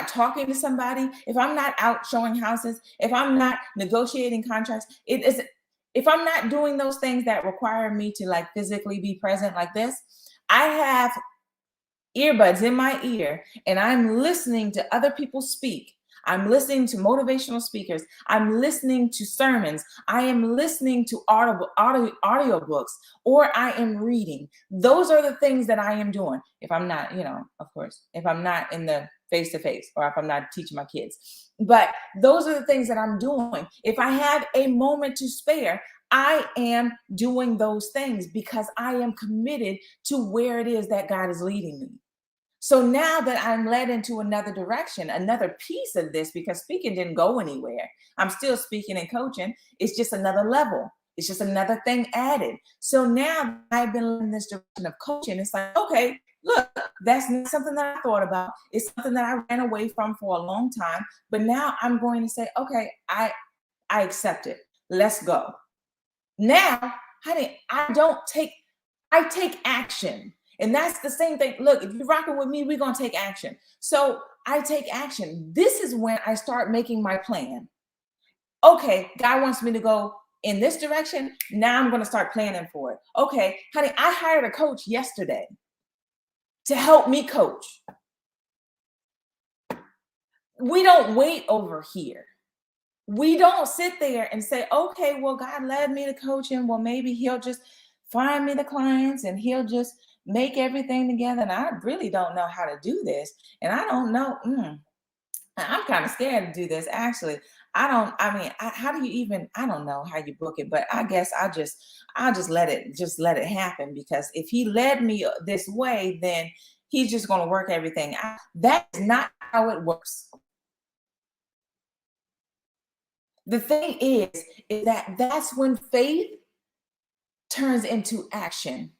talking to somebody, if I'm not out showing houses, if I'm not negotiating contracts, if I'm not doing those things that require me to, like, physically be present like this, I have earbuds in my ear and I'm listening to other people speak. I'm listening to motivational speakers. I'm listening to sermons. I am listening to audio books, or I am reading. Those are the things that I am doing. If I'm not, of course, if I'm not in the face to face, or if I'm not teaching my kids. But those are the things that I'm doing. If I have a moment to spare, I am doing those things because I am committed to where it is that God is leading me. So now that I'm led into another direction, another piece of this, because speaking didn't go anywhere. I'm still speaking and coaching. It's just another level. It's just another thing added. So now I've been in this direction of coaching. It's like, okay, look, that's not something that I thought about. It's something that I ran away from for a long time. But now I'm going to say, okay, I accept it. Let's go. Now, honey, I take action. And that's the same thing. Look, if you're rocking with me, we're going to take action. So I take action. This is when I start making my plan. Okay, God wants me to go in this direction. Now I'm going to start planning for it. Okay, honey, I hired a coach yesterday to help me coach. We don't wait over here. We don't sit there and say, okay, well, God led me to coach him. Well, maybe He'll just find me the clients and He'll just make everything together. And I really don't know how to do this. And I don't know. I'm kind of scared to do this. Actually, how do you even, I don't know how you book it, but I guess I'll just let it happen, because if He led me this way, then He's just going to work everything out. That's not how it works. The thing is that that's when faith turns into action.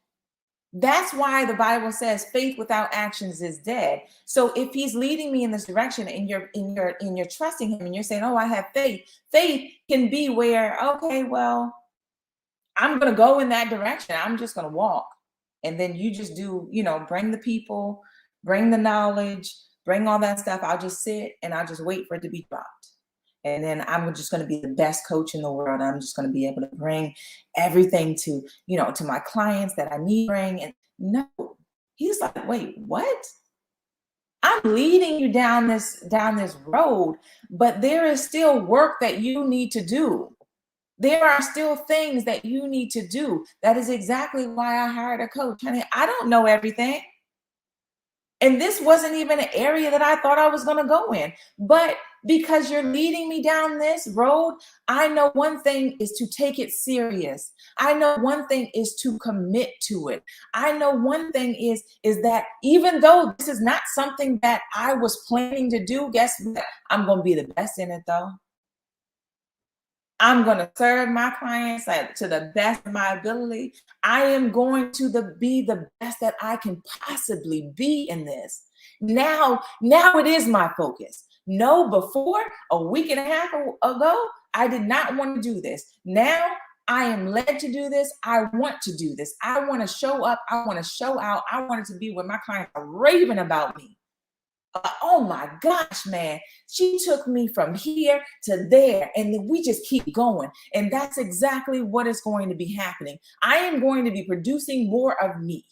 That's why the Bible says faith without actions is dead. So if he's leading me in this direction and you're trusting him and you're saying, oh, I have faith, faith can be where, okay, well, I'm going to go in that direction. I'm just going to walk. And then you just do, bring the people, bring the knowledge, bring all that stuff. I'll just sit and I'll just wait for it to be dropped. And then I'm just going to be the best coach in the world. I'm just going to be able to bring everything to, to my clients that I need to bring. And no, he's like, wait, what? I'm leading you down this road, but there is still work that you need to do. There are still things that you need to do. That is exactly why I hired a coach. Honey, I don't know everything. And this wasn't even an area that I thought I was going to go in. But because you're leading me down this road, I know one thing is to take it serious. I know one thing is to commit to it. I know one thing is that even though this is not something that I was planning to do, guess what? I'm going to be the best in it though. I'm going to serve my clients to the best of my ability. I am going to be the best that I can possibly be in this. Now it is my focus. No, before a week and a half ago, I did not want to do this. Now I am led to do this. I want to do this. I want to show up. I want to show out. I want it to be where my clients are raving about me. Oh my gosh, man, she took me from here to there, and then we just keep going. And that's exactly what is going to be happening. I am going to be producing more of me.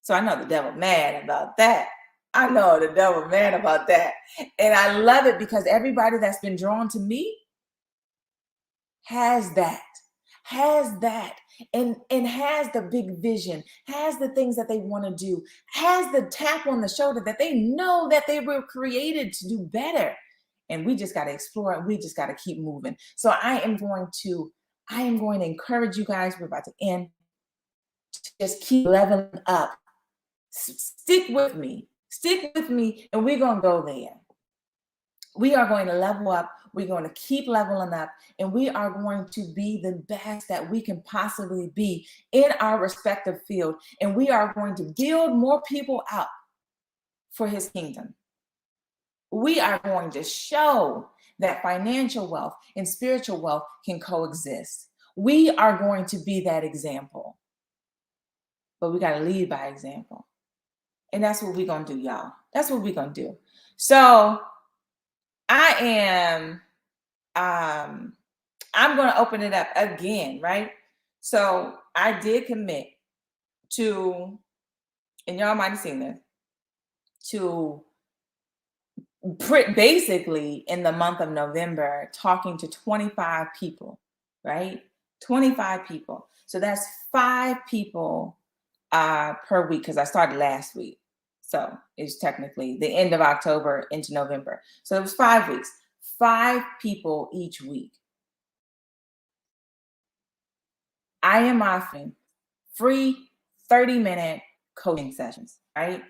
So I know the devil mad about that. I know the devil mad about that. And I love it because everybody that's been drawn to me has that. And has the big vision, has the things that they want to do, has the tap on the shoulder that they know that they were created to do better. And we just got to explore it. We just got to keep moving. So I am going to encourage you guys. We're about to end. Just keep leveling up. Stick with me, and we're going to go there. We are going to level up. We're going to keep leveling up, and we are going to be the best that we can possibly be in our respective field. And we are going to build more people up for his kingdom. We are going to show that financial wealth and spiritual wealth can coexist. We are going to be that example, but we got to lead by example. And that's what we're going to do, y'all. That's what we're going to do. So I'm going to open it up again, right? So I did commit to, and y'all might have seen this, to basically in the month of November, talking to 25 people, right? 25 people. So that's 5 people per week, because I started last week. So it's technically the end of October into November. So it was 5 weeks, 5 people each week. I am offering free 30-minute coaching sessions, right?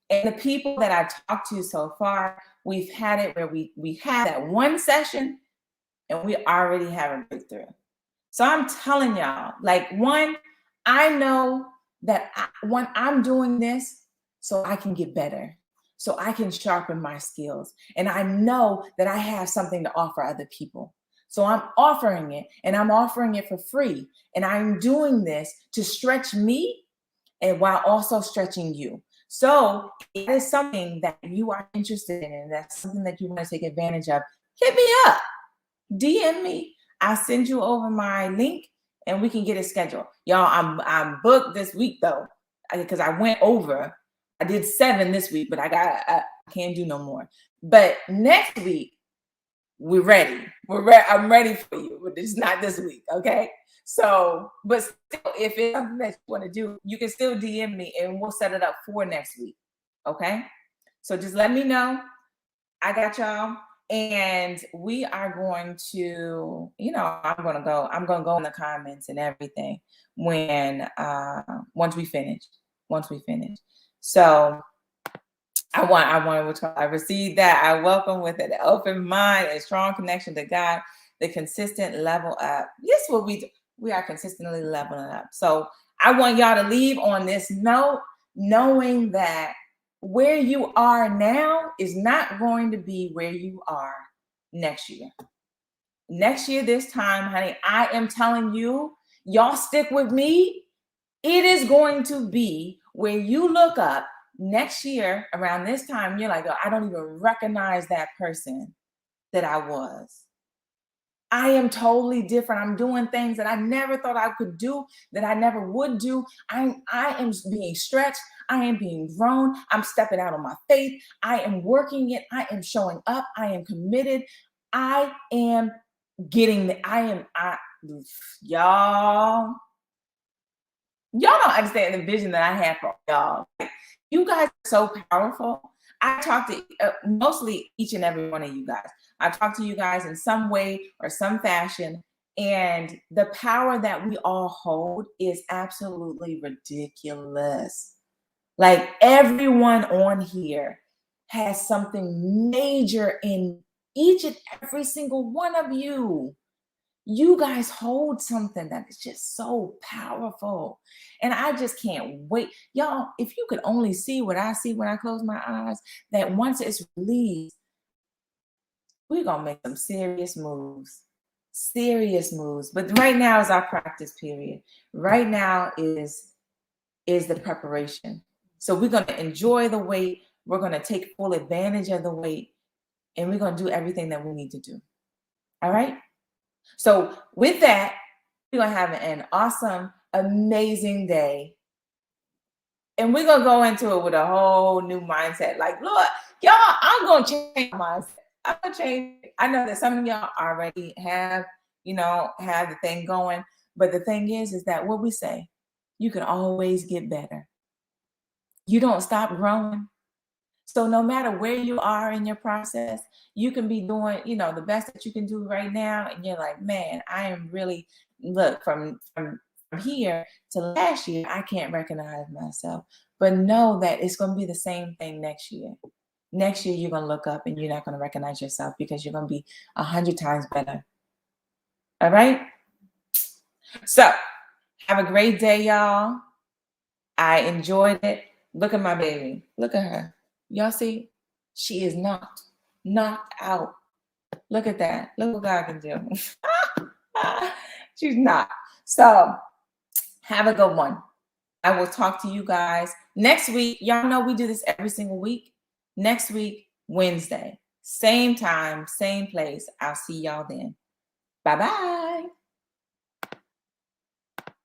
And the people that I've talked to so far, we've had it where we had that one session and we already have a breakthrough. So I'm telling y'all, I know that when I'm doing this, so I can get better, so I can sharpen my skills. And I know that I have something to offer other people. So I'm offering it, and I'm offering it for free. And I'm doing this to stretch me and while also stretching you. So it is something that you are interested in, and that's something that you want to take advantage of. Hit me up, DM me. I'll send you over my link and we can get it scheduled. Y'all, I'm booked this week though, because I went over. I did 7 this week, but I can't do no more. But next week, we're ready. I'm ready for you, but it's not this week, okay? So, but still, if it's something that you want to do, you can still DM me and we'll set it up for next week, okay? So just let me know. I got y'all. And we are going to, I'm going to go in the comments and everything once we finish. So I received that. I welcome with an open mind, a strong connection to God, the consistent level up. Yes, what we do. We are consistently leveling up. So I want y'all to leave on this note, knowing that where you are now is not going to be where you are next year. Next year, this time, honey, I am telling you, y'all stick with me. It is going to be where you look up next year around this time, you're like, oh, I don't even recognize that person that I was. I am totally different. I'm doing things that I never thought I could do, that I never would do. I am being stretched. I am being grown. I'm stepping out on my faith. I am working it. I am showing up. I am committed. I am getting the, y'all don't understand the vision that I have for y'all. You guys are so powerful. I talk to mostly each and every one of you guys. I talk to you guys in some way or some fashion, and the power that we all hold is absolutely ridiculous. Like, everyone on here has something major in each and every single one of you. You guys hold something that is just so powerful. And I just can't wait. Y'all, if you could only see what I see when I close my eyes, that once it's released, we're going to make some serious moves. Serious moves. But right now is our practice period. Right now is the preparation. So we're going to enjoy the wait. We're going to take full advantage of the wait. And we're going to do everything that we need to do. All right? So with that, we're going to have an awesome, amazing day. And we're going to go into it with a whole new mindset. Like, Lord, y'all, I'm going to change my mindset. I'm going to change. I know that some of y'all already have the thing going. But the thing is that what we say, you can always get better. You don't stop growing. So no matter where you are in your process, you can be doing, the best that you can do right now. And you're like, man, I am really, look, from here to last year, I can't recognize myself. But know that it's going to be the same thing next year. Next year, you're going to look up and you're not going to recognize yourself because you're going to be 100 times better. All right? So have a great day, y'all. I enjoyed it. Look at my baby. Look at her. Y'all see? She is knocked out. Look at that. Look what God can do. She's not. So have a good one. I will talk to you guys next week. Y'all know we do this every single week. Next week, Wednesday. Same time, same place. I'll see y'all then. Bye-bye.